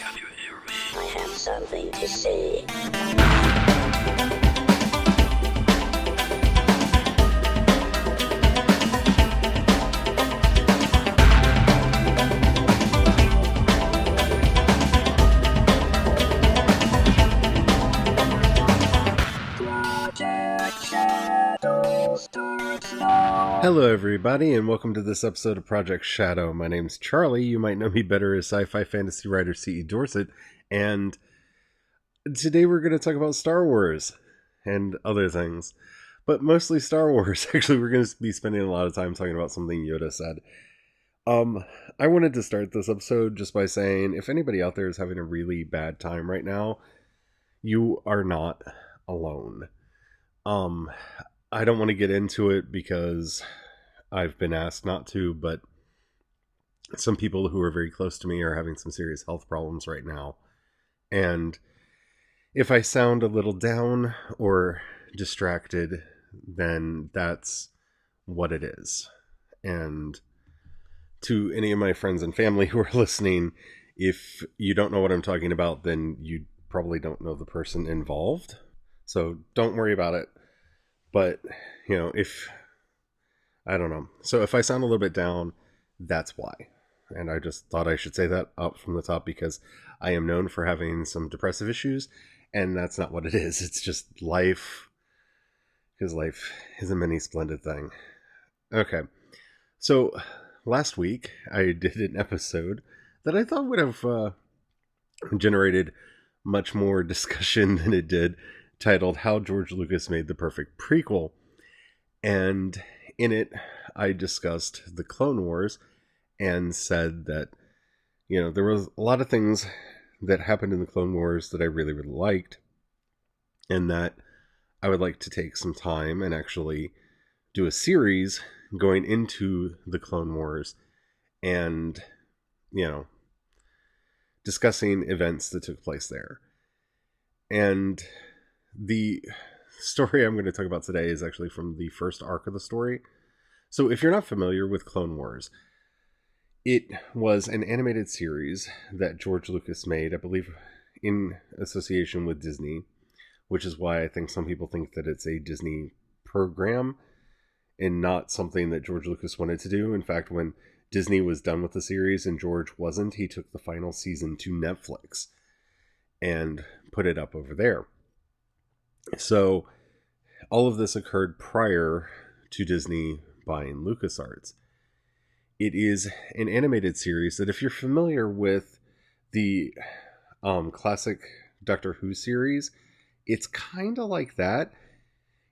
Can you hear me? I have something to say. Hello everybody, and welcome to this episode of Project Shadow. My name's Charlie. You might know me better as sci-fi fantasy writer C.E. Dorset, and today we're going to talk about Star Wars and other things, but mostly Star Wars. Actually, we're going to be spending a lot of time talking about something Yoda said. I wanted to start this episode just by saying, if anybody out there is having a really bad time right now, you are not alone. I don't want to get into it because I've been asked not to, but some people who are very close to me are having some serious health problems right now. And if I sound a little down or distracted, then that's what it is. And to any of my friends and family who are listening, if you don't know what I'm talking about, then you probably don't know the person involved. So don't worry about it. But, you know, I don't know. So if I sound a little bit down, that's why. And I just thought I should say that up from the top because I am known for having some depressive issues, and that's not what it is. It's just life, because life is a many splendid thing. Okay. So last week I did an episode that I thought would have generated much more discussion than it did, titled How George Lucas Made the Perfect Prequel. And in it, I discussed the Clone Wars and said that, you know, there was a lot of things that happened in the Clone Wars that I really, really liked, and that I would like to take some time and actually do a series going into the Clone Wars and, you know, discussing events that took place there. And the story I'm going to talk about today is actually from the first arc of the story. So if you're not familiar with Clone Wars, it was an animated series that George Lucas made, I believe, in association with Disney, which is why I think some people think that it's a Disney program and not something that George Lucas wanted to do. In fact, when Disney was done with the series and George wasn't, he took the final season to Netflix and put it up over there. So all of this occurred prior to Disney buying LucasArts. It is an animated series that, if you're familiar with the classic Doctor Who series, it's kind of like that.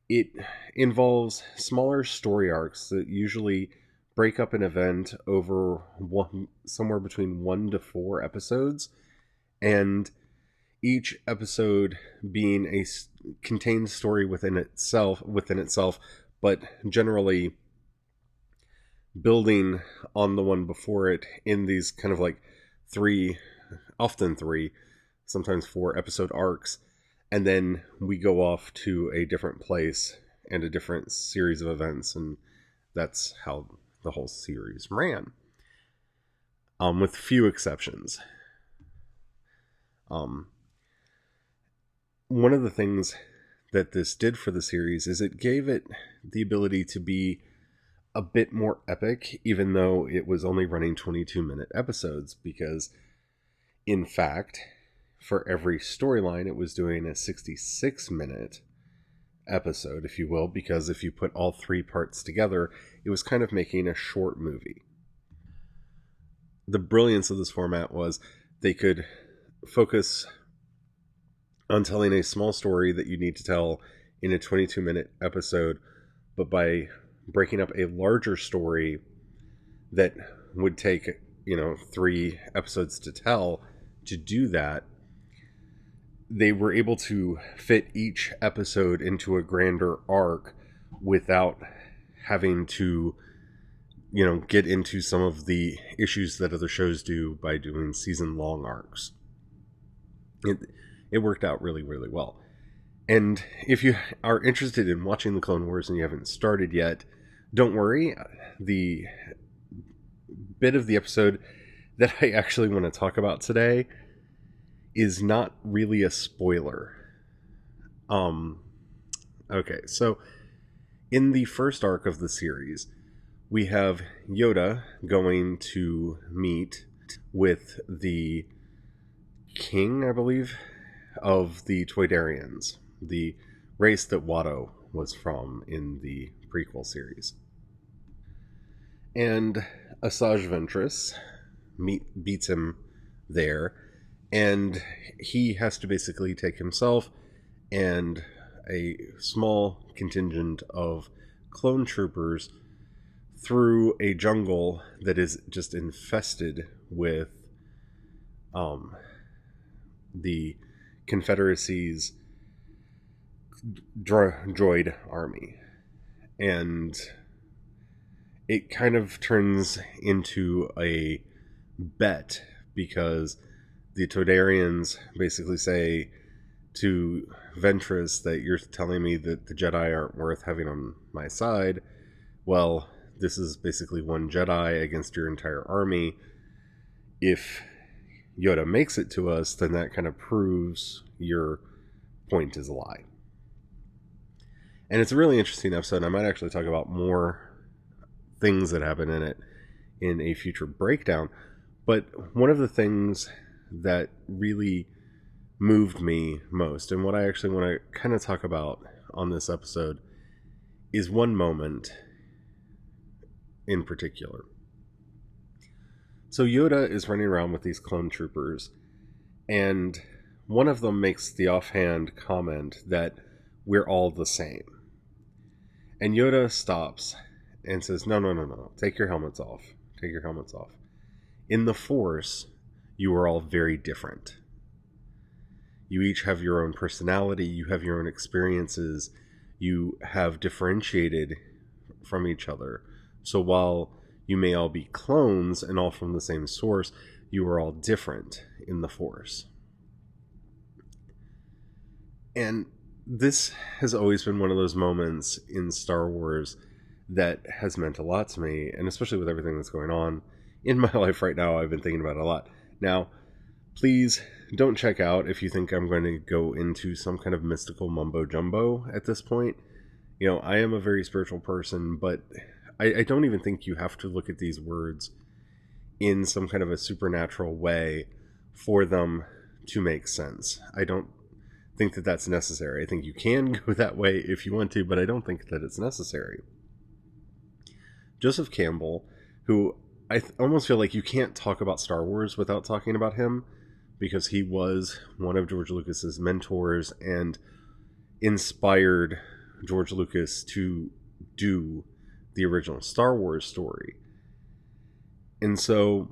It involves smaller story arcs that usually break up an event over somewhere between 1 to 4 episodes, and each episode being a contained story within itself, but generally building on the one before it in these kind of like 3, sometimes 4 episode arcs. And then we go off to a different place and a different series of events. And that's how the whole series ran. With few exceptions. One of the things that this did for the series is it gave it the ability to be a bit more epic, even though it was only running 22-minute episodes, because in fact, for every storyline, it was doing a 66-minute episode, if you will, because if you put all 3 parts together, it was kind of making a short movie. The brilliance of this format was they could focus on telling a small story that you need to tell in a 22-minute episode, but by breaking up a larger story that would take, 3 episodes to tell, to do that, they were able to fit each episode into a grander arc without having to, get into some of the issues that other shows do by doing season-long arcs. It worked out really, really well. And if you are interested in watching the Clone Wars and you haven't started yet, don't worry. The bit of the episode that I actually want to talk about today is not really a spoiler. Um, okay, so in the first arc of the series, we have Yoda going to meet with the king, I believe, of the Toydarians, the race that Watto was from in the prequel series. And Asajj Ventress beats him there, and he has to basically take himself and a small contingent of clone troopers through a jungle that is just infested with the Confederacy's droid army. And it kind of turns into a bet because the Toydarians basically say to Ventress that you're telling me that the Jedi aren't worth having on my side. Well, this is basically one Jedi against your entire army. If Yoda makes it to us, then that kind of proves your point is a lie. And it's a really interesting episode. I might actually talk about more things that happen in it in a future breakdown. But one of the things that really moved me most, and what I actually want to kind of talk about on this episode, is one moment in particular. So Yoda is running around with these clone troopers, and one of them makes the offhand comment that we're all the same. And Yoda stops and says, no, take your helmets off. Take your helmets off. In the Force, you are all very different. You each have your own personality, you have your own experiences, you have differentiated from each other. So while you may all be clones and all from the same source, you are all different in the Force. And this has always been one of those moments in Star Wars that has meant a lot to me, and especially with everything that's going on in my life right now, I've been thinking about it a lot. Now, please don't check out if you think I'm going to go into some kind of mystical mumbo jumbo at this point. You know, I am a very spiritual person, but I don't even think you have to look at these words in some kind of a supernatural way for them to make sense. I don't think that that's necessary. I think you can go that way if you want to, but I don't think that it's necessary. Joseph Campbell, who I almost feel like you can't talk about Star Wars without talking about him, because he was one of George Lucas's mentors and inspired George Lucas to do the original Star Wars story. And so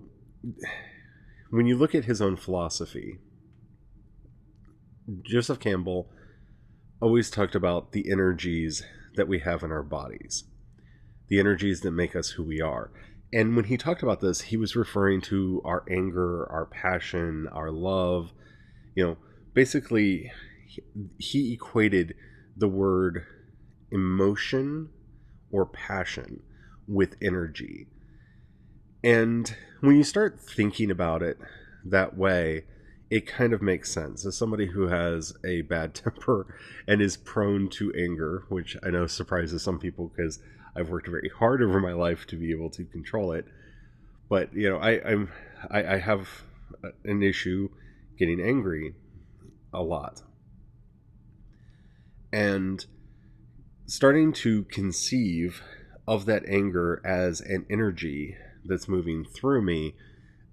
when you look at his own philosophy, Joseph Campbell always talked about the energies that we have in our bodies, the energies that make us who we are. And when he talked about this, he was referring to our anger, our passion, our love. You know, basically, he equated the word emotion or passion with energy. And when you start thinking about it that way, it kind of makes sense. As somebody who has a bad temper and is prone to anger, which I know surprises some people because I've worked very hard over my life to be able to control it. But you know, I have an issue getting angry a lot, and starting to conceive of that anger as an energy that's moving through me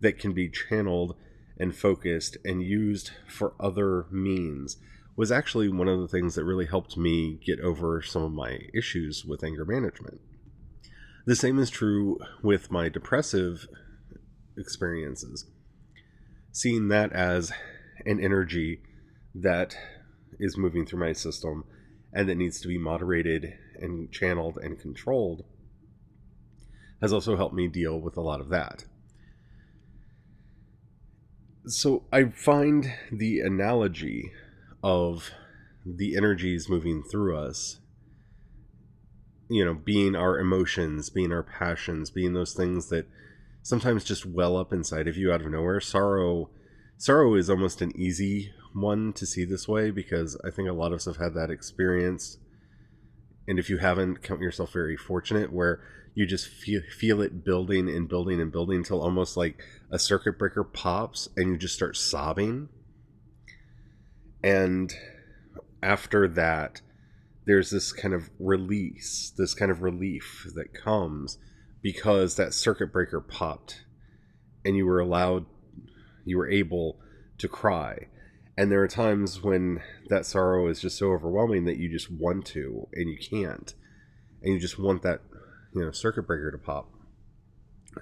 that can be channeled and focused and used for other means was actually one of the things that really helped me get over some of my issues with anger management. The same is true with my depressive experiences. Seeing that as an energy that is moving through my system and that needs to be moderated and channeled and controlled has also helped me deal with a lot of that. So I find the analogy of the energies moving through us, you know, being our emotions, being our passions, being those things that sometimes just well up inside of you out of nowhere. Sorrow Sorrow is almost an easy one to see this way because I think a lot of us have had that experience. And if you haven't, count yourself very fortunate where you just feel it building and building and building until almost like a circuit breaker pops and you just start sobbing. And after that, there's this kind of release, this kind of relief that comes because that circuit breaker popped and you were able to cry. And there are times when that sorrow is just so overwhelming that you just want to and you can't. And you just want that, circuit breaker to pop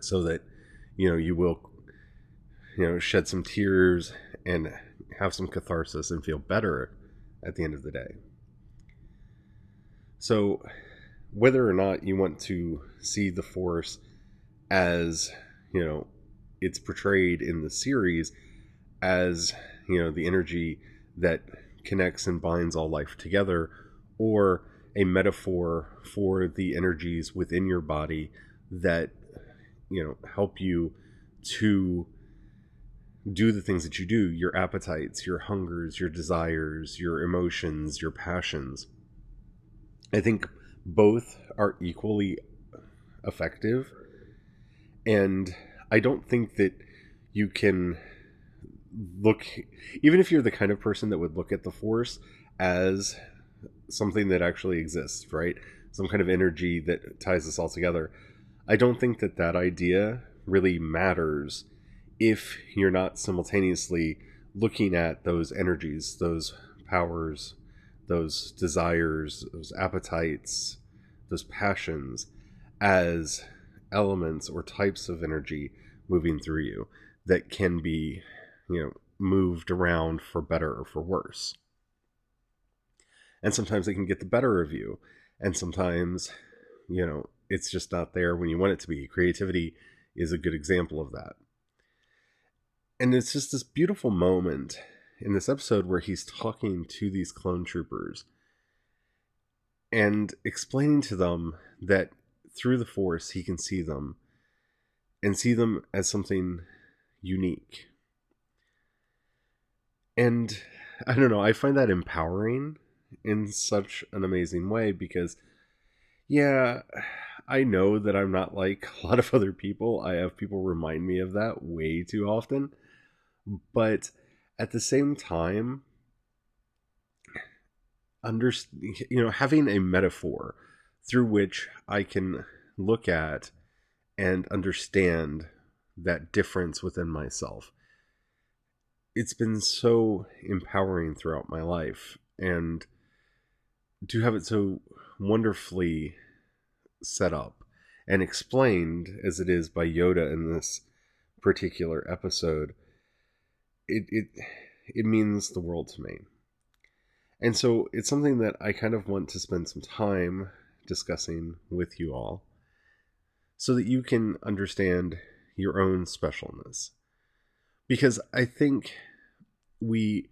so that, you will, shed some tears and have some catharsis and feel better at the end of the day. So whether or not you want to see the Force as, it's portrayed in the series as, the energy that connects and binds all life together, or a metaphor for the energies within your body that, help you to do the things that you do, your appetites, your hungers, your desires, your emotions, your passions. I think both are equally effective. And I don't think that you can look, even if you're the kind of person that would look at the Force as something that actually exists, right? Some kind of energy that ties us all together. I don't think that that idea really matters if you're not simultaneously looking at those energies, those powers, those desires, those appetites, those passions as elements or types of energy moving through you that can be, moved around for better or for worse. And sometimes they can get the better of you. And sometimes, it's just not there when you want it to be. Creativity is a good example of that. And it's just this beautiful moment in this episode where he's talking to these clone troopers and explaining to them that through the Force he can see them and see them as something unique. And I don't know, I find that empowering in such an amazing way because, yeah, I know that I'm not like a lot of other people. I have people remind me of that way too often. But at the same time, having a metaphor through which I can look at and understand that difference within myself, it's been so empowering throughout my life. And to have it so wonderfully set up and explained as it is by Yoda in this particular episode, it means the world to me. And so it's something that I kind of want to spend some time discussing with you all so that you can understand your own specialness. Because I think we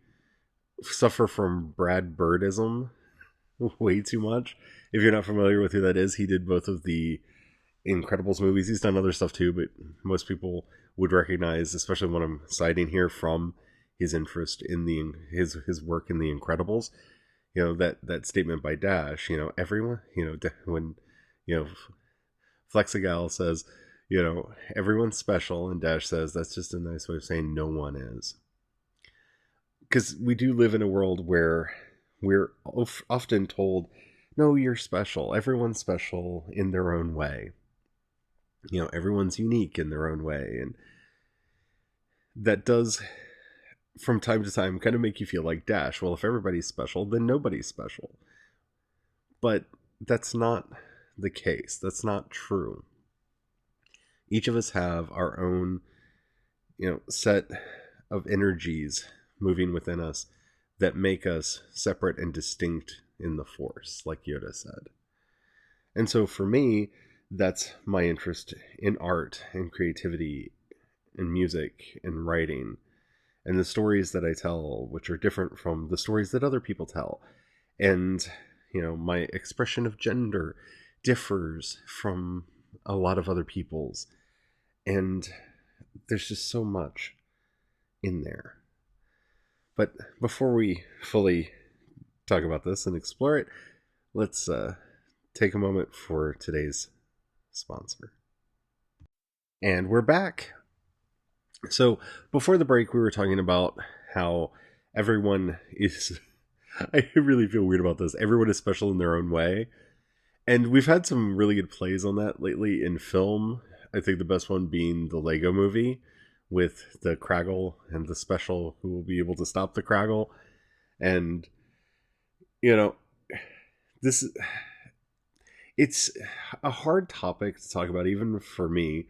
suffer from Brad Birdism way too much. If you're not familiar with who that is, he did both of the Incredibles movies. He's done other stuff too, but most people would recognize, especially when I'm citing here, from his interest in his work in the Incredibles. That statement by Dash. Everyone. When Flexigal says, everyone's special, and Dash says that's just a nice way of saying no one is. Because we do live in a world where we're often told, no, you're special. Everyone's special in their own way. Everyone's unique in their own way. And that does, from time to time, kind of make you feel like Dash. Well, if everybody's special, then nobody's special. But that's not the case. That's not true. Each of us have our own, set of energies moving within us that make us separate and distinct in the Force, like Yoda said. And so for me, that's my interest in art and creativity and music and writing and the stories that I tell, which are different from the stories that other people tell. And, my expression of gender differs from a lot of other people's. And there's just so much in there. But before we fully talk about this and explore it, let's take a moment for today's sponsor. And we're back. So before the break, we were talking about how everyone is. I really feel weird about this. Everyone is special in their own way. And we've had some really good plays on that lately in film. I think the best one being the Lego movie with the Kraggle and the special who will be able to stop the Kraggle. And, you know, this it's a hard topic to talk about, even for me,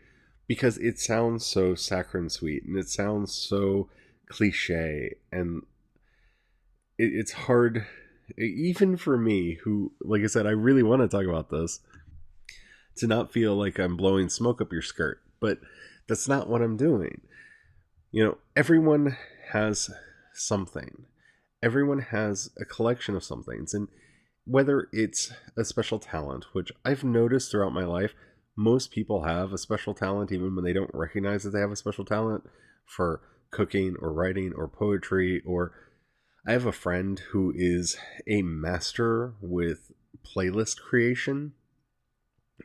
because it sounds so saccharine sweet and it sounds so cliche. And it's hard, even for me, who, like I said, I really want to talk about this, to not feel like I'm blowing smoke up your skirt. But that's not what I'm doing. Everyone has something. Everyone has a collection of some things. And whether it's a special talent, which I've noticed throughout my life, most people have a special talent, even when they don't recognize that they have a special talent for cooking or writing or poetry. Or I have a friend who is a master with playlist creation.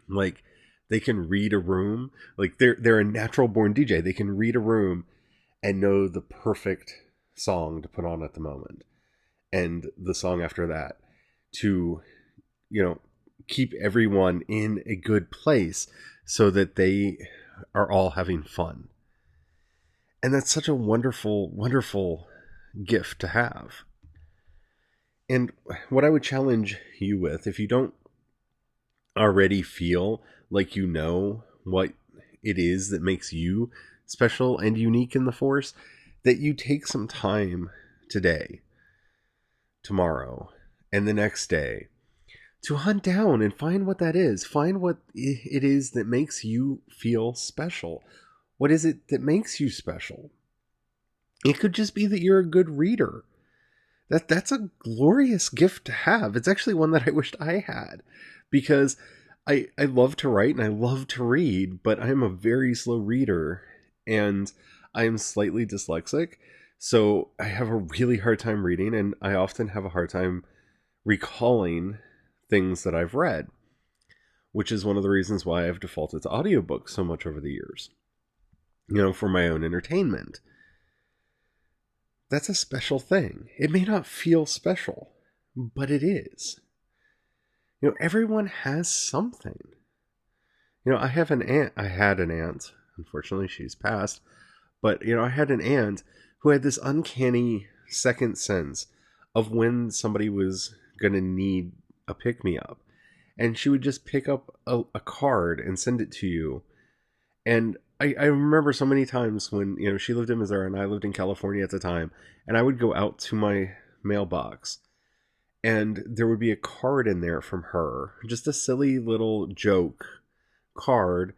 Like, they can read a room. Like, they're a natural born DJ. They can read a room and know the perfect song to put on at the moment, and the song after that, to, keep everyone in a good place so that they are all having fun. And that's such a wonderful, wonderful gift to have. And what I would challenge you with, if you don't already feel like you know what it is that makes you special and unique in the Force, that you take some time today, tomorrow, and the next day to hunt down and find what that is. Find what it is that makes you feel special. What is it that makes you special? It could just be that you're a good reader. That's a glorious gift to have. It's actually one that I wished I had, because I love to write and I love to read, but I'm a very slow reader and I am slightly dyslexic. So I have a really hard time reading, and I often have a hard time recalling things that I've read, which is one of the reasons why I've defaulted to audiobooks so much over the years, for my own entertainment. That's a special thing. It may not feel special, but it is. Everyone has something. I have an aunt. I had an aunt. Unfortunately, she's passed. But, I had an aunt who had this uncanny second sense of when somebody was going to need a pick-me-up. And she would just pick up a card and send it to you. And I remember so many times when, she lived in Missouri and I lived in California at the time. And I would go out to my mailbox and there would be a card in there from her. Just a silly little joke card.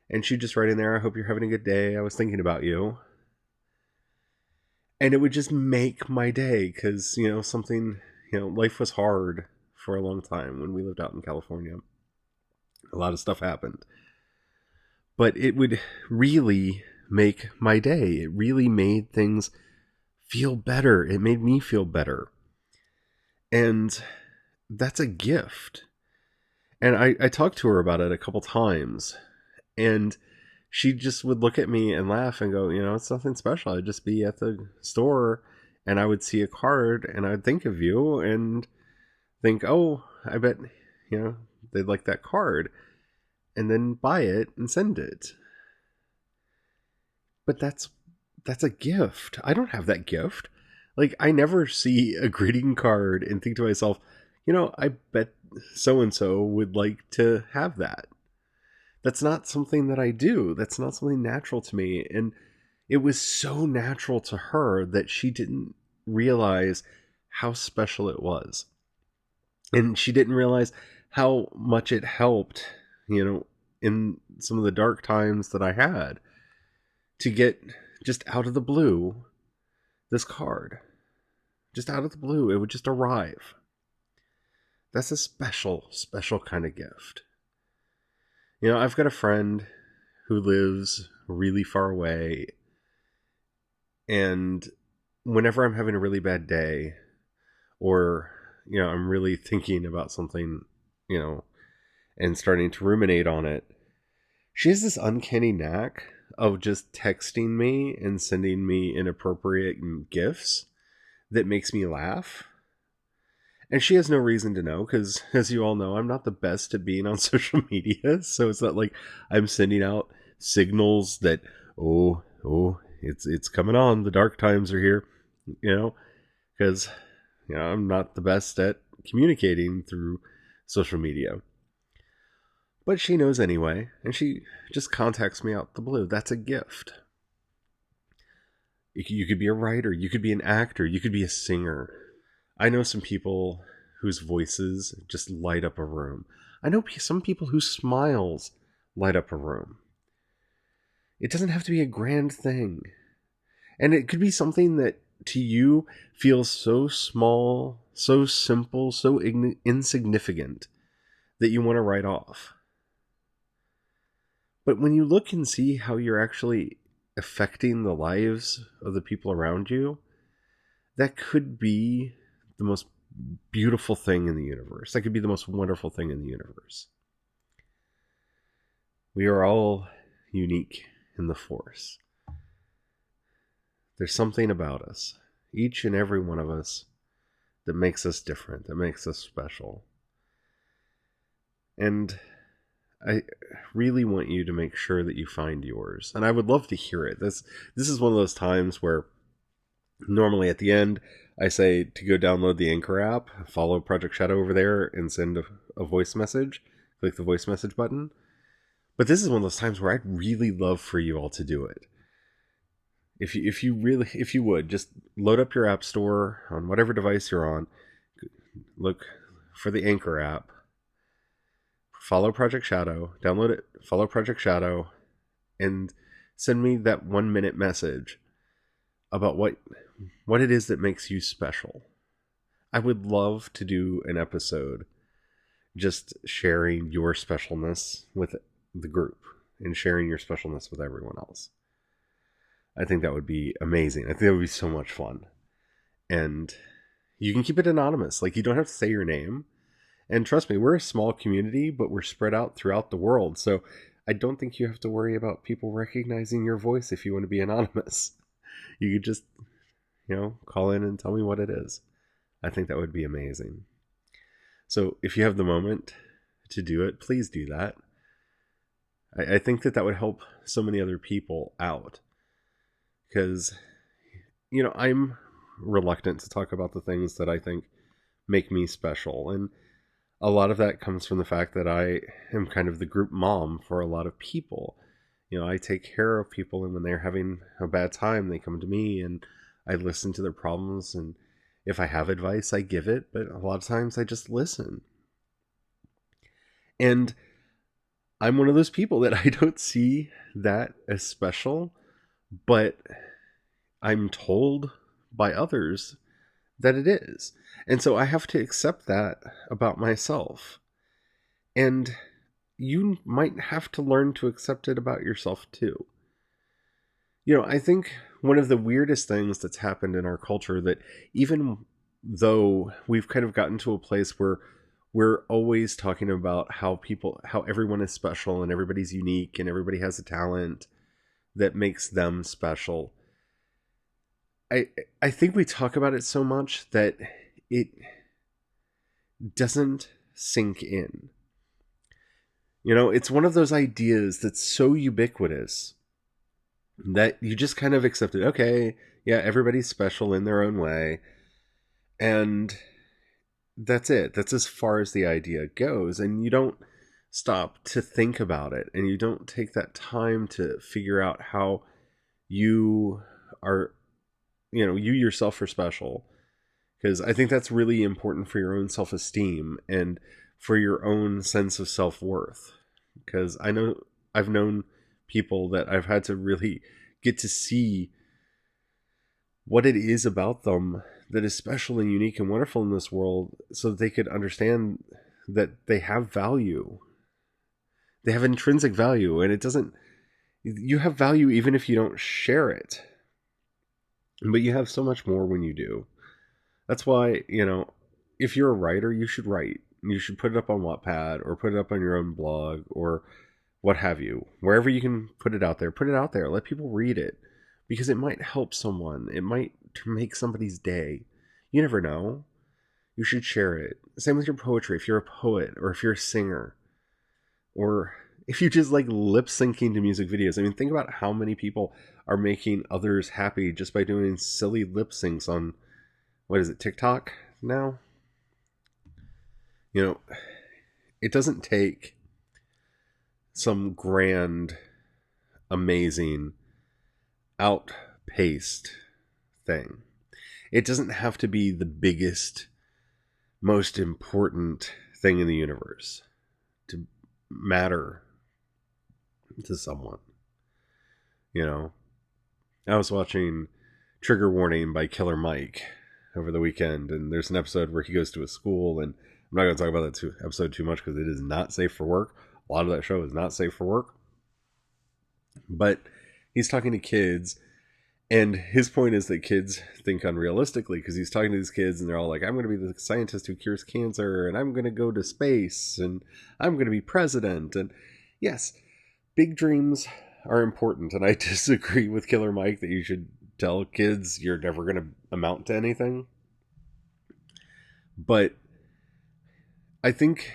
And she'd just write in there, "I hope you're having a good day. I was thinking about you." And it would just make my day, because, life was hard for a long time when we lived out in California. A lot of stuff happened. But it would really make my day. It really made things feel better. It made me feel better. And that's a gift. And I talked to her about it a couple times. And she just would look at me and laugh and go, "It's nothing special. I'd just be at the store and I would see a card and I'd think of you and think, oh, I bet, they'd like that card," and then buy it and send it. But that's a gift. I don't have that gift. Like, I never see a greeting card and think to myself, I bet so-and-so would like to have that. That's not something that I do. That's not something natural to me. And it was so natural to her that she didn't realize how special it was. And she didn't realize how much it helped, in some of the dark times that I had, to get just out of the blue this card. Just out of the blue, it would just arrive. That's a special, special kind of gift. I've got a friend who lives really far away, And whenever I'm having a really bad day, or, I'm really thinking about something, you know, and starting to ruminate on it, she has this uncanny knack of just texting me and sending me inappropriate gifts that makes me laugh. And she has no reason to know because, as you all know, I'm not the best at being on social media. So it's not like I'm sending out signals that, it's coming on. The dark times are here, because, I'm not the best at communicating through social media. But she knows anyway, and she just contacts me out the blue. That's a gift. You could be a writer, you could be an actor, you could be a singer. I know some people whose voices just light up a room. I know some people whose smiles light up a room. It doesn't have to be a grand thing. And it could be something that to you feels so small, so simple, so insignificant that you want to write off. But when you look and see how you're actually affecting the lives of the people around you, that could be the most beautiful thing in the universe. That could be the most wonderful thing in the universe. We are all unique in the Force. There's something about us, each and every one of us, that makes us different, that makes us special. And I really want you to make sure that you find yours. And I would love to hear it. This is one of those times where normally at the end I say to go download the Anchor app, follow Project Shadow over there, and send a voice message. Click the voice message button. But this is one of those times where I'd really love for you all to do it. If you would, just load up your app store on whatever device you're on, look for the Anchor app, follow Project Shadow, download it, follow Project Shadow, and send me that 1-minute message about what it is that makes you special. I would love to do an episode just sharing your specialness with the group and sharing your specialness with everyone else. I think that would be amazing. I think that would be so much fun. And you can keep it anonymous. Like, you don't have to say your name. And trust me, we're a small community, but we're spread out throughout the world. So I don't think you have to worry about people recognizing your voice if you want to be anonymous. You could just, call in and tell me what it is. I think that would be amazing. So if you have the moment to do it, please do that. I think that would help so many other people out. Because, I'm reluctant to talk about the things that I think make me special. And a lot of that comes from the fact that I am kind of the group mom for a lot of people. I take care of people, and when they're having a bad time, they come to me and I listen to their problems. And if I have advice, I give it. But a lot of times I just listen. And I'm one of those people that I don't see that as special, but I'm told by others that it is. And so I have to accept that about myself. And you might have to learn to accept it about yourself too. I think one of the weirdest things that's happened in our culture, that even though we've kind of gotten to a place where we're always talking about how everyone is special and everybody's unique and everybody has a talent that makes them special. I think we talk about it so much that it doesn't sink in. It's one of those ideas that's so ubiquitous that you just kind of accept it. Okay, yeah, everybody's special in their own way. And that's it. That's as far as the idea goes. And you don't stop to think about it. And you don't take that time to figure out how you are, you yourself are special. Because I think that's really important for your own self-esteem and for your own sense of self-worth. Because I've known people that I've had to really get to see what it is about them that is special and unique and wonderful in this world, so that they could understand that they have value. They have intrinsic value, and you have value even if you don't share it. But you have so much more when you do. That's why, if you're a writer, you should write. You should put it up on Wattpad or put it up on your own blog or what have you. Wherever you can put it out there, put it out there. Let people read it because it might help someone. It might make somebody's day. You never know. You should share it. Same with your poetry. If you're a poet or if you're a singer or if you just like lip syncing to music videos. I mean, think about how many people are making others happy just by doing silly lip syncs on, what is it, TikTok now? It doesn't take some grand, amazing, outpaced thing. It doesn't have to be the biggest, most important thing in the universe to matter to someone. I was watching Trigger Warning by Killer Mike over the weekend, and there's an episode where he goes to a school, and I'm not going to talk about that episode too much because it is not safe for work. A lot of that show is not safe for work. But he's talking to kids, and his point is that kids think unrealistically because he's talking to these kids, and they're all like, I'm going to be the scientist who cures cancer, and I'm going to go to space, and I'm going to be president. And yes, big dreams are important, and I disagree with Killer Mike that you should tell kids you're never going to amount to anything. But I think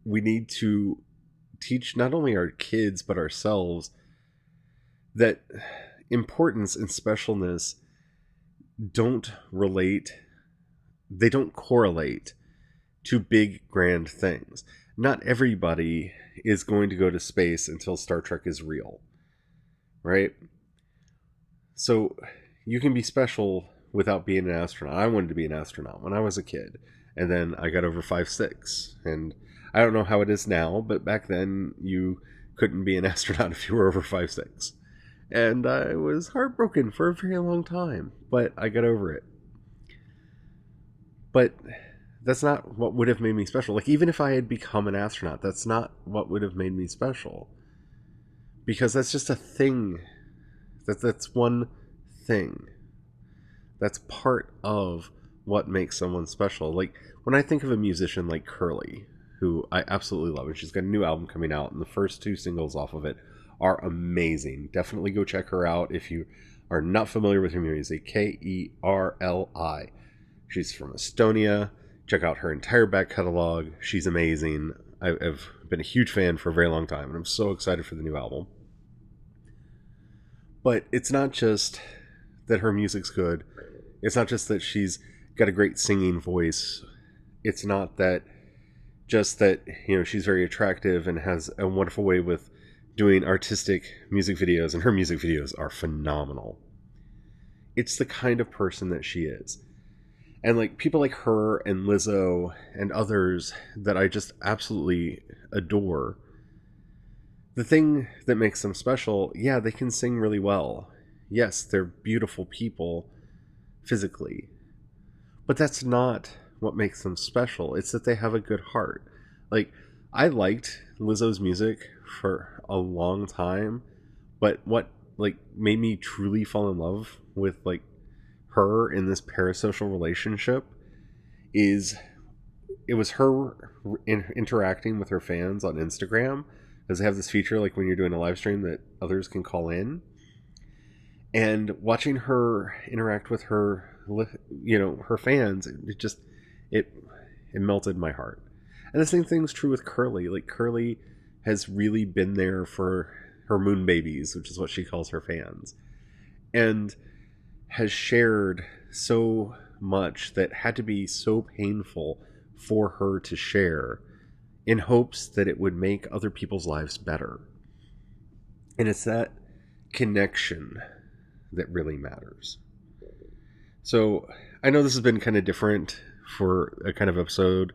we need to teach not only our kids but ourselves that importance and specialness don't correlate to big grand things. Not everybody is going to go to space until Star Trek is real, right? So you can be special without being an astronaut. I wanted to be an astronaut when I was a kid, and then I got over 5'6", and I don't know how it is now, but back then you couldn't be an astronaut if you were over 5'6", and I was heartbroken for a very long time, but I got over it. But that's not what would have made me special. Like, even if I had become an astronaut, that's not what would have made me special, because that's just a thing. That's one thing. That's part of what makes someone special. Like, when I think of a musician like Curly, who I absolutely love, and she's got a new album coming out, and the first 2 singles off of it are amazing. Definitely go check her out if you are not familiar with her music. Kerli. She's from Estonia. Check out her entire back catalog. She's amazing. I've been a huge fan for a very long time, and I'm so excited for the new album. But it's not just that her music's good. It's not just that she's got a great singing voice. It's not that just that, she's very attractive and has a wonderful way with doing artistic music videos, and her music videos are phenomenal. It's the kind of person that she is. And like people like her and Lizzo and others that I just absolutely adore, the thing that makes them special, yeah, they can sing really well. Yes, they're beautiful people physically. But that's not what makes them special. It's that they have a good heart. Like, I liked Lizzo's music for a long time, but what like made me truly fall in love with like her in this parasocial relationship is it was her interacting with her fans on Instagram, because they have this feature like when you're doing a live stream that others can call in, and watching her interact with her her fans, it melted my heart. And the same thing's true with Curly. Like, Curly has really been there for her moon babies, which is what she calls her fans, and has shared so much that had to be so painful for her to share in hopes that it would make other people's lives better. And it's that connection that really matters. So I know this has been kind of different for a kind of episode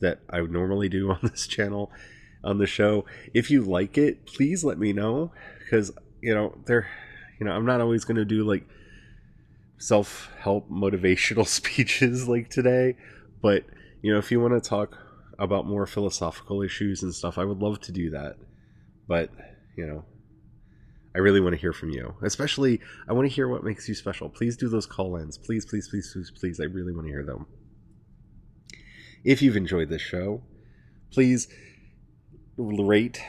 that I would normally do on this channel, on the show. If you like it, please let me know, because I'm not always going to do like self-help motivational speeches like today, but if you want to talk about more philosophical issues and stuff, I would love to do that. But I really want to hear from you. Especially, I want to hear what makes you special. Please do those call-ins. Please, please, please, please, please. I really want to hear them. If you've enjoyed this show, please rate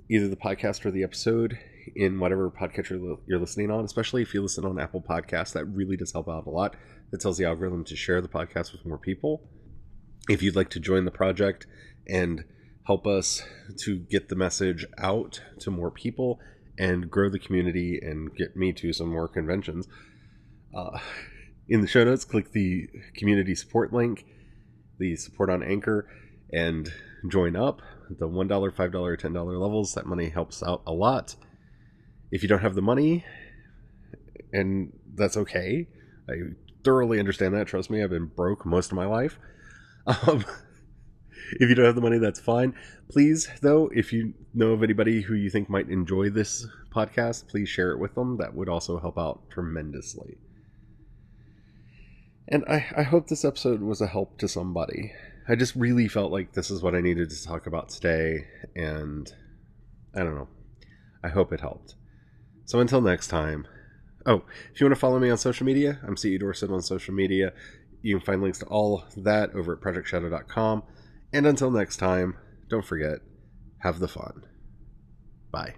either the podcast or the episode in whatever podcatcher you're listening on, especially if you listen on Apple Podcasts. That really does help out a lot. That tells the algorithm to share the podcast with more people. If you'd like to join the project and help us to get the message out to more people and grow the community and get me to some more conventions, in the show notes, click the community support link, the support on Anchor, and join up. The $1, $5, $10 levels, that money helps out a lot. If you don't have the money, and that's okay, I thoroughly understand that. Trust me, I've been broke most of my life. If you don't have the money, that's fine. Please, though, if you know of anybody who you think might enjoy this podcast, please share it with them. That would also help out tremendously. And I hope this episode was a help to somebody. I just really felt like this is what I needed to talk about today, and I don't know. I hope it helped. So until next time. Oh, if you want to follow me on social media, I'm C.E. Dorset on social media. You can find links to all that over at projectshadow.com. And until next time, don't forget, have the fun. Bye.